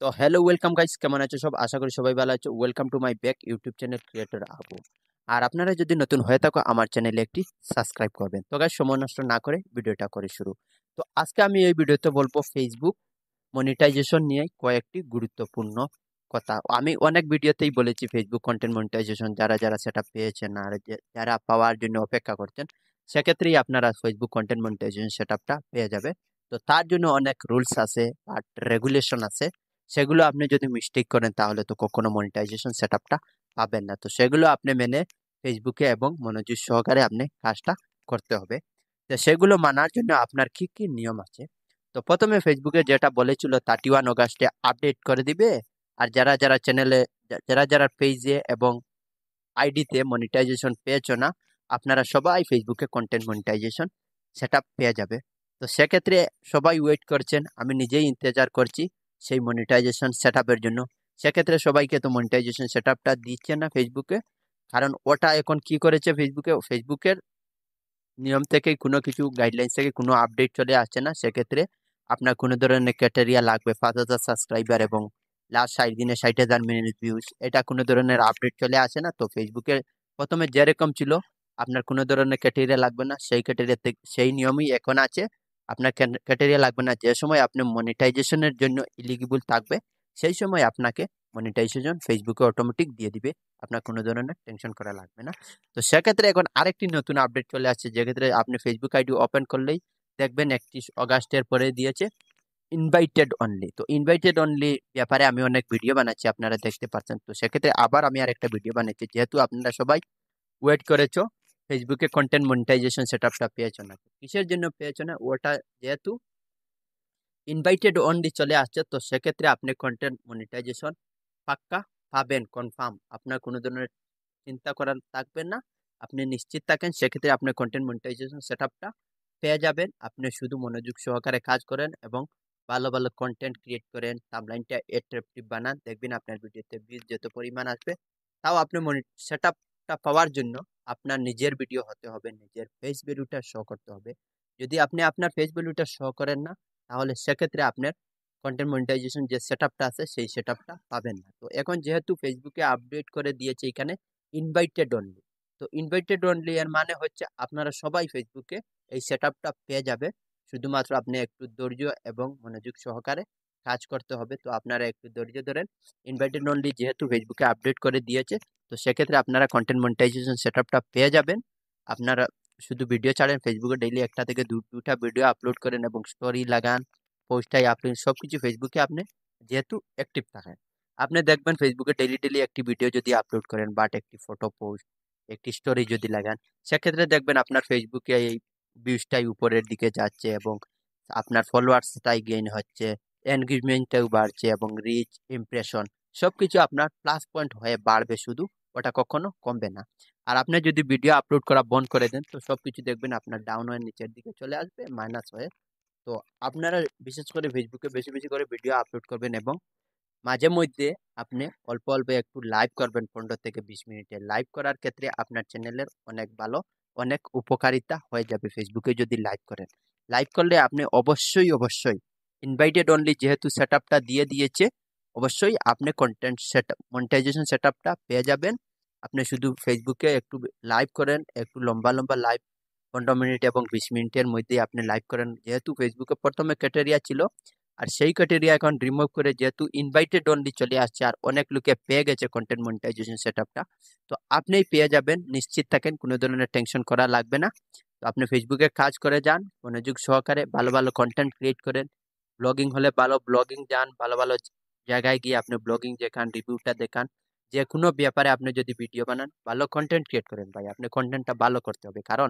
তো hello welcome guys, কেমন আছো সব? আশা করি সবাই ভালো আছো। Welcome to my back YouTube channel creator Abu. আর আপনারা যদি নতুন হয়ে থাকো আমার চ্যানেলে একটি সাবস্ক্রাইব করবেন। তো গাইস, সময় নষ্ট না করে ভিডিওটা করে শুরু। তো আজকে আমি এই ভিডিওতে বলবো ফেসবুক মনিটাইজেশন নিয়ে কয়েকটি গুরুত্বপূর্ণ কথা। আমি অনেক ভিডিওতেই বলেছি ফেসবুক কন্টেন্ট মনিটাইজেশন যারা যারা সেটা পেয়েছেন আর যারা পাওয়ার জন্য অপেক্ষা করছেন, সেক্ষেত্রেই আপনারা ফেসবুক কন্টেন্ট মনিটাইজেশন সেটআপটা পেয়ে যাবে। তো তার জন্য অনেক রুলস আছে আর রেগুলেশন আছে। সেগুলো আপনি যদি মিস্টেক করেন তাহলে তো কখনো মনিটাইজেশন সেটআপটা পাবেন না। তো সেগুলো আপনি মেনে ফেসবুকে এবং মনোযোগ সহকারে আপনি কাজটা করতে হবে। তো সেগুলো মানার জন্য আপনার কি কি নিয়ম আছে। তো প্রথমে ফেসবুকে যেটা বলেছিল 31 অগাস্টে আপডেট করে দিবে। আর যারা যারা চ্যানেলে, যারা যারা পেজে এবং আইডিতে মনিটাইজেশন পেয়েছো না, আপনারা সবাই ফেসবুকে কন্টেন্ট মনিটাইজেশন সেটা পেয়ে যাবে। তো সেক্ষেত্রে সবাই ওয়েট করছেন, আমি নিজেই ইন্তজার করছি সেই মনিটাইজেশন সেটআপের জন্য। সেক্ষেত্রে সবাইকে তো মনিটাইজেশন সেটআপটা দিচ্ছে না ফেসবুকে, কারণ ওটা এখন কি করেছে ফেসবুকের নিয়ম থেকে কোনো কিছু গাইডলাইন্স থেকে কোনো আপডেট চলে আসছে না। সেক্ষেত্রে আপনার কোনো ধরনের ক্রাইটেরিয়া লাগবে 5,000 সাবস্ক্রাইবার এবং লাস্ট 60 দিনে 60,000 মিনিট ভিউজ, এটা কোনো ধরনের আপডেট চলে আসে না। তো ফেসবুকে প্রথমে যেরকম ছিল আপনার কোনো ধরনের ক্রাইটেরিয়া লাগবে না, সেই ক্রাইটেরিয়া থেকে সেই নিয়মই এখন আছে। আপনার ক্রাইটেরিয়া লাগবে না, যে সময় আপনি মনিটাইজেশনের জন্য এলিজিবল থাকবে সেই সময় আপনাকে মনিটাইজেশন ফেসবুকে অটোমেটিক দিয়ে দিবে। আপনার কোনো ধরনের টেনশন করা লাগবে না। তো সেক্ষেত্রে এখন আরেকটি নতুন আপডেট চলে আসছে, যেক্ষেত্রে আপনি ফেসবুক আইডি ওপেন করলেই দেখবেন 31 অগাস্টের পরে দিয়েছে ইনভাইটেড অনলি। তো ইনভাইটেড অনলি ব্যাপারে আমি অনেক ভিডিও বানাচ্ছি, আপনারা দেখতে পাচ্ছেন। তো সেক্ষেত্রে আবার আমি আরেকটা ভিডিও বানাচ্ছি, যেহেতু আপনারা সবাই ওয়েট করেছো ফেসবুকে কন্টেন্ট মনিটাইজেশন সেটআপটা পেয়েছো না। তো কিসের জন্য পেয়েছো না ওটা, যেহেতু ইনভাইটেড অনলি চলে আসছে, তো সেক্ষেত্রে আপনি কন্টেন্ট মনিটাইজেশন পাক্কা পাবেন, কনফার্ম। আপনার কোনো ধরনের চিন্তা করার থাকবে না, আপনি নিশ্চিত থাকেন। সেক্ষেত্রে আপনি কন্টেন্ট মনিটাইজেশন সেটআপটা পেয়ে যাবেন। আপনি শুধু মনোযোগ সহকারে কাজ করেন এবং ভালো ভালো কন্টেন্ট ক্রিয়েট করেন, সাবলাইনটা অ্যাট্রাকটিভ বানান, দেখবেন আপনার ভিডিওতে ভিউজ যত পরিমাণ আসবে। তাও আপনি সেটআপটা পাওয়ার জন্য আপনার নিজের ভিডিও হতে হবে, নিজের ফেস ভ্যালুটা শো করতে হবে। যদি আপনি আপনার ফেস ভ্যালুটা শো করেন না, তাহলে সেক্ষেত্রে আপনার কন্টেন্ট মনিটাইজেশন যে সেটআপটা আছে সেই সেটআপটা পাবেন না। তো এখন যেহেতু ফেসবুকে আপডেট করে দিয়েছে এখানে ইনভাইটেড অনলি, তো ইনভাইটেড অনলি এর মানে হচ্ছে আপনারা সবাই ফেসবুকে এই সেটআপটা পেয়ে যাবে। শুধুমাত্র আপনি একটু ধৈর্য এবং মনোযোগ সহকারে কাজ করতে হবে। তো আপনারা একটু ধৈর্য ধরেন। ইনভাইটেড অনলি যেহেতু ফেসবুকে আপডেট করে দিয়েছে, তো সেক্ষেত্রে আপনারা কন্টেন্ট মনিটাইজেশন সেটআপটা পেয়ে যাবেন। আপনারা শুধু ভিডিও ছাড়েন, ফেসবুকে ডেইলি একটা থেকে দুটা ভিডিও আপলোড করেন এবং স্টোরি লাগান, পোস্টাই আপলোড, সবকিছু ফেসবুকে আপনি যেহেতু অ্যাক্টিভ থাকেন, আপনি দেখবেন ফেসবুকে ডেইলি ডেইলি একটি ভিডিও যদি আপলোড করেন, বাট একটি ফটো পোস্ট, একটি স্টোরি যদি লাগান, সেক্ষেত্রে দেখবেন আপনার ফেসবুকে এই ভিউজটাই উপরের দিকে যাচ্ছে এবং আপনার ফলোয়ার্সটাই গেইন হচ্ছে, এনগেজমেন্টটাও বাড়ছে এবং রিচ, ইমপ্রেশন সবকিছু আপনার প্লাস পয়েন্ট হয়ে বাড়বে, শুধু ওটা কখনো কমবে না। আর আপনি যদি ভিডিও আপলোড করা বন্ধ করে দেন, তো সবকিছু দেখবেন আপনার ডাউন হয়ে নিচের দিকে চলে আসবে, মাইনাস হয়ে। তো আপনারা বিশেষ করে ফেসবুকে বেশি বেশি করে ভিডিও আপলোড করবেন এবং মাঝে মধ্যে আপনি অল্প অল্প একটু লাইভ করবেন, 15 থেকে 20 মিনিটের লাইভ করার ক্ষেত্রে আপনার চ্যানেলের অনেক ভালো, অনেক উপকারিতা হয়ে যাবে ফেসবুকে যদি লাইভ করেন। লাইভ করলে আপনি অবশ্যই অবশ্যই ইনভাইটেড অনলি যেহেতু সেটআপটা দিয়ে দিয়েছে, অবশ্যই আপনি কন্টেন্ট মনিটাইজেশন সেটআপটা পেয়ে যাবেন। আপনি শুধু ফেসবুকে একটু লাইভ করেন, একটু লম্বা লম্বা লাইভ, 15 মিনিট এবং 20 মিনিটের মধ্যে আপনি লাইভ করেন। যেহেতু ফেসবুকে প্রথমে ক্যাটেরিয়া ছিল, আর সেই ক্রাইটেরিয়া এখন রিমুভ করে যেহেতু ইনভাইটেড অনলি চলে আসছে, আর অনেক লোকে পেয়ে গেছে কন্টেন্ট মনিটাইজেশন সেটআপটা, তো আপনিই পেয়ে যাবেন, নিশ্চিত থাকেন, কোনো ধরনের টেনশন করা লাগবে না। তো আপনি ফেসবুকে কাজ করে যান, মনোযোগ সহকারে ভালো ভালো কন্টেন্ট ক্রিয়েট করেন। ব্লগিং হলে ভালো ব্লগিং যান, ভালো ভালো জায়গায় গিয়ে আপনি ব্লগিং দেখান, রিভিউটা দেখান। যে কোনো ব্যাপারে আপনি যদি ভিডিও বানান, ভালো কন্টেন্ট ক্রিয়েট করেন ভাই, আপনি কন্টেন্টটা ভালো করতে হবে। কারণ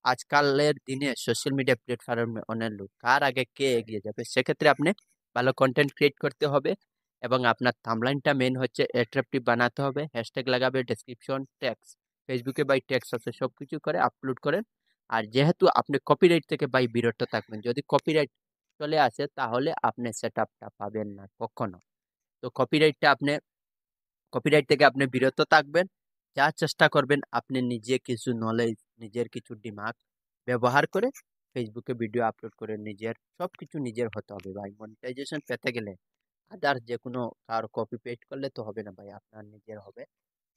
আজকালের দিনে সোশ্যাল মিডিয়া প্ল্যাটফর্মে অনেক লোক, কার আগে কে এগিয়ে যাবে, সেক্ষেত্রে আপনি ভালো কন্টেন্ট ক্রিয়েট করতে হবে এবং আপনার থাম্বনেইলটা মেন হচ্ছে অ্যাট্রাকটিভ বানাতে হবে। হ্যাশট্যাগ লাগাবে, ডেসক্রিপশন ট্যাক্স, ফেসবুকে বাই ট্যাক্স আছে, সব কিছু করে আপলোড করেন। আর যেহেতু আপনি কপিরাইট থেকে বাই বিরত থাকবেন, যদি কপিরাইট চলে আসে তাহলে আপনি সেটআপটা পাবেন না কখনো। তো কপিরাইট থেকে আপনি বিরত থাকবেন। যা চেষ্টা করবেন আপনি নিজে কিছু নলেজ, নিজের কিছু দিমাগ ব্যবহার করে ফেসবুকে ভিডিও আপলোড করে নিজের সবকিছু নিজের হতে হবে ভাই। মনিটাইজেশন পেতে গেলে আদার যে কোনো কার কপি পেস্ট করলে তো হবে না ভাই, আপনার নিজের হবে।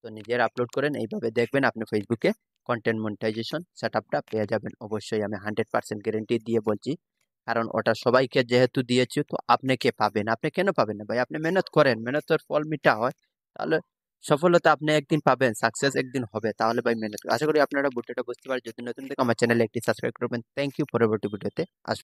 তো নিজের আপলোড করেন, এইভাবে দেখবেন আপনি ফেসবুকে কন্টেন্ট মনিটাইজেশন সেটআপটা পেয়ে যাবেন। অবশ্যই আমি 100% গ্যারেন্টি দিয়ে বলছি, কারণ ওটা সবাইকে যেহেতু দিয়েছি তো আপনাকে পাবেন। আপনি কেন পাবেন না ভাই? আপনি মেহনত করেন, মেহনতের ফল মিঠা হয়। তাহলে সফলতা আপনি একদিন পাবেন, সাকসেস একদিন হবে। তাহলে ভাই মেহনত আশা করি আপনারা বিষয়টা বুঝতে পারেন। যদি নতুন থেকে আমার চ্যানেলে একটি সাবস্ক্রাইব করবেন। Thank you. পরবর্তী ভিডিওতে আসবো।